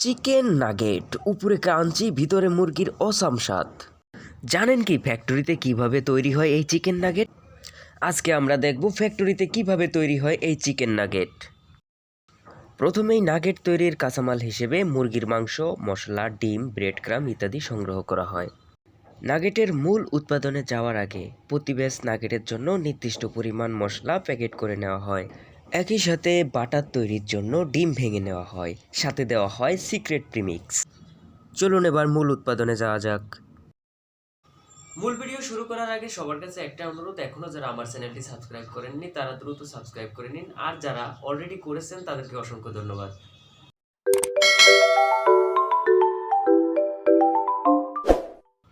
Chicken nugget, উপরে crunchy, ভিতরে মুরগির অসাম স্বাদ। জানেন কি ফ্যাক্টরিতে কিভাবে তৈরি হয় এই চিকেন নাগেট? আজকে আমরা দেখব ফ্যাক্টরিতে কিভাবে তৈরি হয় এই চিকেন নাগেট। প্রথমেই নাগেট তৈরির কাঁচামাল হিসেবে মুরগির মাংস, মশলা, ডিম, ব্রেড ক্রাম ইত্যাদি সংগ্রহ করা হয়। নাগেটের মূল উৎপাদনে যাওয়ার আগে প্রতি ব্যাচ নাগেটের জন্য নির্দিষ্ট পরিমাণ মশলা প্যাকেট করে নেওয়া হয়। একই সাথে বাটার তৈরির জন্য ডিম ভেঙে নেওয়া হয়, সাথে দেওয়া হয় সিক্রেট প্রিমিক্স। চলুন এবার মূল উৎপাদনে যাওয়া যাক। মূল ভিডিও শুরু করার আগে সবার কাছে একটা অনুরোধ, এখনো যারা আমার চ্যানেলটি সাবস্ক্রাইব করেননি তারা দ্রুত সাবস্ক্রাইব করে নিন, আর যারা অলরেডি করেছেন তাদেরকে অসংখ্য ধন্যবাদ।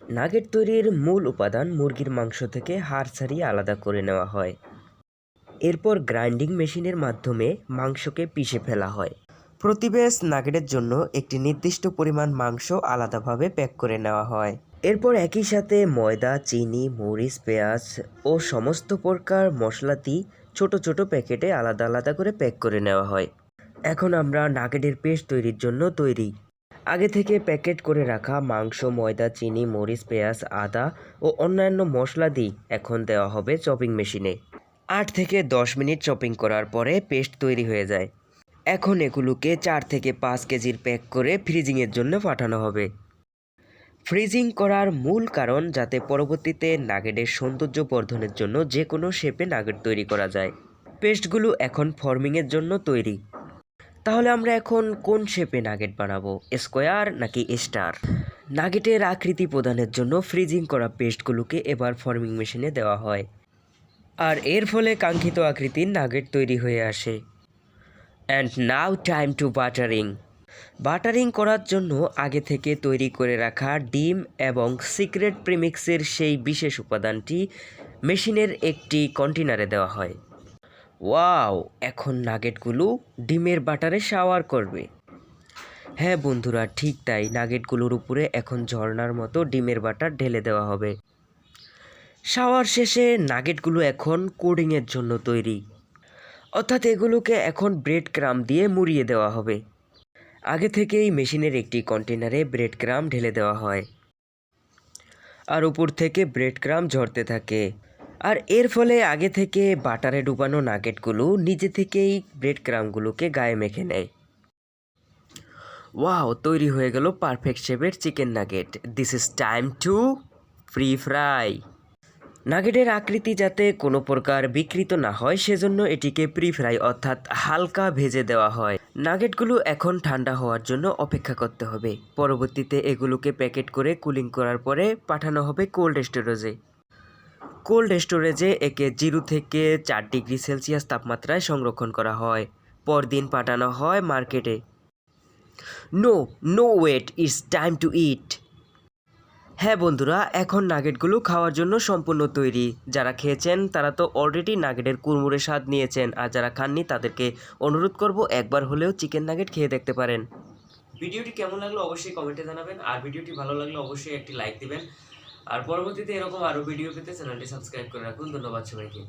নাগেট তৈরির মূল উপাদান মুরগির মাংস থেকে হাড় ছাড়িয়ে আলাদা করে নেওয়া হয়। এরপর গ্রাইন্ডিং মেশিনের মাধ্যমে মাংসকে পিষে ফেলা হয়। প্রতি ব্যাচ নাগেটের জন্য একটি নির্দিষ্ট পরিমাণ মাংস আলাদাভাবে প্যাক করে নেওয়া হয়। এরপর একই সাথে ময়দা, চিনি, মরিচ, পেঁয়াজ ও সমস্ত প্রকার মশলাটি ছোট ছোট প্যাকেটে আলাদা আলাদা করে প্যাক করে নেওয়া হয়। এখন আমরা নাগেটের পেস্ট তৈরির জন্য তৈরি। আগে থেকে প্যাকেট করে রাখা মাংস, ময়দা, চিনি, মরিচ, পেঁয়াজ, আদা ও অন্যান্য মশলা দিয়ে এখন দেওয়া হবে চপিং মেশিনে। 8 থেকে 10 মিনিট চপিং করার পরে পেস্ট তৈরি হয়ে যায়। এখন এগুলোকে 4 থেকে 5 কেজির প্যাক করে ফ্রিজিংয়ের জন্য পাঠানো হবে। ফ্রিজিং করার মূল কারণ যাতে পরবর্তীতে নাগেটের সৌন্দর্য বর্ধনের জন্য যে কোনো শেপে নাগেট তৈরি করা যায়। পেস্টগুলো এখন ফর্মিংয়ের জন্য তৈরি। তাহলে আমরা এখন কোন শেপে নাগেট বানাবো, স্কোয়ার নাকি স্টার? নাগেটের আকৃতি প্রদানের জন্য ফ্রিজিং করা পেস্টগুলোকে এবার ফর্মিং মেশিনে দেওয়া হয়, আর এর ফলে কাঙ্ক্ষিত আকৃতির নাগেট তৈরি হয়ে আসে। And now time to buttering. Buttering করার জন্য আগে থেকে তৈরি করে রাখা ডিম এবং সিক্রেট প্রিমিক্সের সেই বিশেষ উপাদানটি মেশিনের একটি কন্টেনারে দেওয়া হয়। ওয়াও, এখন নাগেটগুলো ডিমের বাটারে শাওয়ার করবে। হ্যাঁ বন্ধুরা, ঠিক তাই, নাগেটগুলোর উপরে এখন ঝর্ণার মতো ডিমের বাটার ঢেলে দেওয়া হবে। শাওয়ার শেষে নাগেটগুলো এখন কোডিংয়ের জন্য তৈরি, অর্থাৎ এগুলোকে এখন ব্রেড ক্রাম দিয়ে মুড়িয়ে দেওয়া হবে। আগে থেকেই মেশিনের একটি কন্টেনারে ব্রেড ক্রাম ঢেলে দেওয়া হয়, আর উপর থেকে ব্রেড ক্রাম ঝরতে থাকে, আর এর ফলে আগে থেকে বাটারে ডুবানো নাগেটগুলো নিজে থেকেই ব্রেড ক্রামগুলোকে গায়ে মেখে নেয়। ওয়াও, তৈরি হয়ে গেল পারফেক্ট শেপের chicken nugget. This is time to free fry. নাগেটের আকৃতি যাতে কোনো প্রকার বিকৃত না হয় সেজন্য এটিকে প্রি ফ্রাই অর্থাৎ হালকা ভেজে দেওয়া হয়। নাগেটগুলো এখন ঠান্ডা হওয়ার জন্য অপেক্ষা করতে হবে। পরবর্তীতে এগুলোকে প্যাকেট করে কুলিং করার পরে পাঠানো হবে কোল্ড স্টোরেজে। কোল্ড স্টোরেজে একে 0 থেকে 4 ডিগ্রি সেলসিয়াস তাপমাত্রায় সংরক্ষণ করা হয়। পরদিন পাঠানো হয় মার্কেটে। No no wait, it's time to eat. হ্যাঁ বন্ধুরা, এখন নাগেটগুলো খাওয়ার জন্য সম্পূর্ণ তৈরি। যারা খেয়েছেন তারা তো অলরেডি নাগেটের কুড়মুড়ে স্বাদ নিয়েছেন, আর যারা খাননি তাদেরকে অনুরোধ করব একবার হলেও চিকেন নাগেট খেয়ে দেখতে পারেন। ভিডিওটি কেমন লাগলো অবশ্যই কমেন্টে জানাবেন, আর ভিডিওটি ভালো লাগলে অবশ্যই একটি লাইক দিবেন, আর পরবর্তীতে এরকম আরও ভিডিও পেতে চ্যানেলটি সাবস্ক্রাইব করে রাখুন। ধন্যবাদ সবাইকে।